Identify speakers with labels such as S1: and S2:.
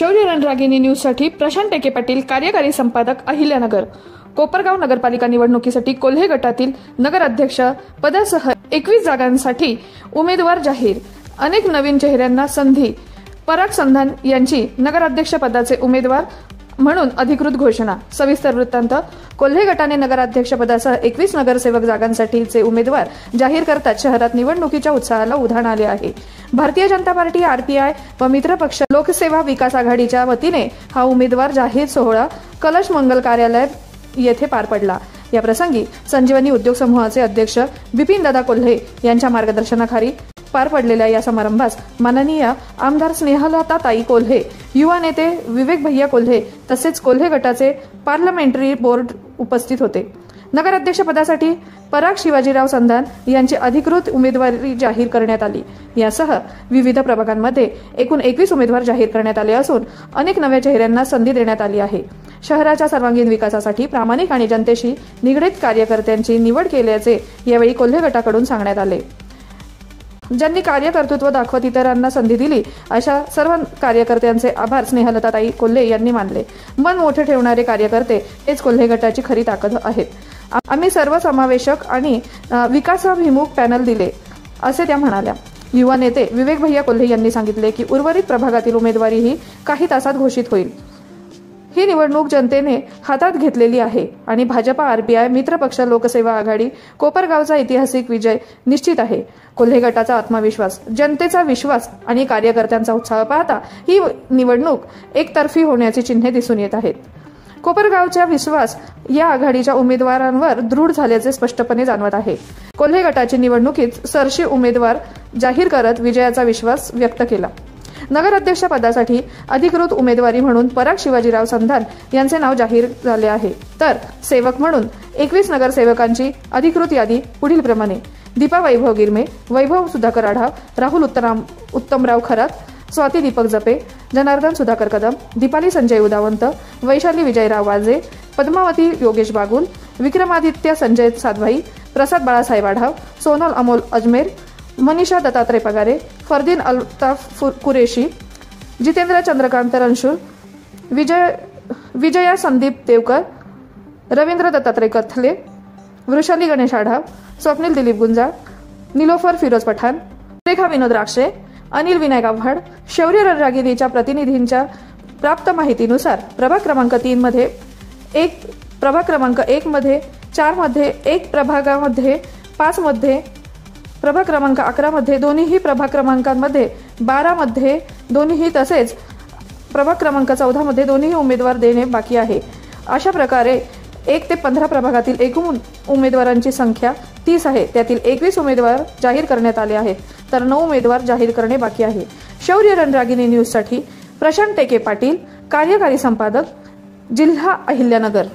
S1: शौर्य रणरागिणी न्यूजसाठी प्रशांत टेके पाटील, कार्यकारी संपादक, अहिल्यानगर। कोपरगाव नगरपालिका निवडणुकीसाठी कोल्हे गटातील नगराध्यक्ष पदासह 21 जागांसाठी उमेदवार जाहीर। अनेक नवीन चेहऱ्यांना संधी। पराग संधान यांची नगराध्यक्ष पदाचे उमेदवार म्हणून अधिकृत घोषणा। सविस्तर वृत्तांत। कोल्हे गटाने नगराध्यक्ष पदासह 21 नगरसेवक जागांसाठीचे उमेदवार जाहीर करताच शहरात निवडणुकीच्या उत्साहाला उधाण आले आहे। भारतीय जनता पार्टी, आरपीआय व मित्र पक्ष लोकसेवा विकास आघाडीच्या वतीने हा उमेदवार जाहीर सोहळा कलश मंगल कार्यालय येथे पार पडला। या प्रसंगी संजीवनी उद्योग समूहाचे अध्यक्ष बिपिन दादा कोल्हे यांच्या मार्गदर्शनाखाली पार पडलेल्या या समारंभास माननीय आमदार स्नेहलताताई कोल्हे, युवा नेते विवेक भैया कोल्हे तसेच कोल्हे गटाचे पार्लमेंटरी बोर्ड उपस्थित होते। नगराध्यक्ष पदासाठी पराग शिवाजीराव संधान यांची अधिकृत उमेदवारी जाहीर करण्यात आली। यासह विविध प्रभागांमध्ये एकूण 21 उमेदवार जाहीर करण्यात आले असून अनेक नव्या चेहऱ्यांना संधी देण्यात आली आहे। शहराच्या सर्वांगीण विकासासाठी प्रामाणिक आणि जनतेशी निगडीत कार्यकर्त्यांची निवड केल्याचे यावेळी कोल्हे गटाकडून सांगण्यात आले। ज्यांनी कार्यकर्तृत्व दाखवत इतरांना संधी दिली अशा सर्व कार्यकर्त्यांचे आभार स्नेहलताताई कोल्हे यांनी मानले। मन मोठे ठेवणारे कार्यकर्ते हेच कोल्हे गटाची खरी ताकद आहेत। आम्ही सर्व समावेशक आणि विकासाभिमुख पॅनल दिले असे त्या म्हणाल्या। युवा नेते विवेक भैया कोल्हे यांनी सांगितले की उर्वरित प्रभागातील उमेदवारीही काही तासात घोषित होईल। ही निवडणूक जनतेने हातात घेतलेली आहे आणि भाजपा, आरपीआय, मित्रपक्ष लोकसेवा आघाडी कोपरगावचा ऐतिहासिक विजय निश्चित आहे। कोल्हे गटाचा आत्मविश्वास, जनतेचा विश्वास आणि कार्यकर्त्यांचा उत्साह पाहता ही निवडणूक एकतर्फी होण्याची चिन्हे दिसून येत आहेत। कोपरगावचा विश्वास या आघाडीच्या उमेदवारांवर दृढ झाल्याचे स्पष्टपणे जाणवत आहे। कोल्हे गटाची निवडणुकीत सरशी उमेदवार जाहीर करत विजयाचा विश्वास व्यक्त केला। नगराध्यक्ष पदासाठी अधिकृत उमेदवारी म्हणून पराग शिवाजीराव संधान यांचे नाव जाहीर झाले आहे। तर सेवक म्हणून 21 नगरसेवकांची अधिकृत यादी पुढील प्रमाणे: दीपा वैभव गिरमे, वैभव सुधाकर आढाव, राहुल उत्तमराव खरात, स्वाती दीपक जपे, जनार्दन सुधाकर कदम, दीपाली संजय उदावंत, वैशाली विजयराव वाजे, पद्मावती योगेश बागुल, विक्रमादित्य संजय साधभाई, प्रसाद बाळासाहेब आढाव, सोनल अमोल अजमेर, मनीषा दत्तात्रय पगारे, फरदीन अल्ताफ कुरेशी, जितेंद्र चंद्रकांत रणशूर, विजया संदीप देवकर, रवींद्र दत्तात्रय कथले, वृषाली गणेश आढाव, स्वप्नील दिलीप गुंजाळ, निलोफर फिरोज पठाण, रेखा विनोद राक्षे, अनिल विनायक आव्हाड। शौर्य रणरागिणीच्या प्रतिनिधींच्या प्राप्त माहितीनुसार प्रभाग क्रमांक 3 मध्ये 1, प्रभाग क्रमांक 1 मध्ये 4 मध्ये 1, प्रभागामध्ये 5 मध्ये, प्रभाग क्रमांक 11 मध्ये दोन्ही प्रभाग क्रमांकांमध्ये 12 मध्ये दोन्ही तसेच प्रभाग क्रमांक 14 मध्ये दोन्ही उमेदवार देणे बाकी आहे। अशा प्रकारे 1 ते 15 प्रभागातील एकूण उमेदवारांची संख्या 30 आहे। त्यातील 21 उमेदवार जाहीर करण्यात आले आहेत तर 9 उमेदवार जाहीर करणे बाकी आहे। शौर्य रणरागिणी न्यूजसाठी प्रशांत टेके पाटील, कार्यकारी संपादक, जिल्हा अहिल्यानगर।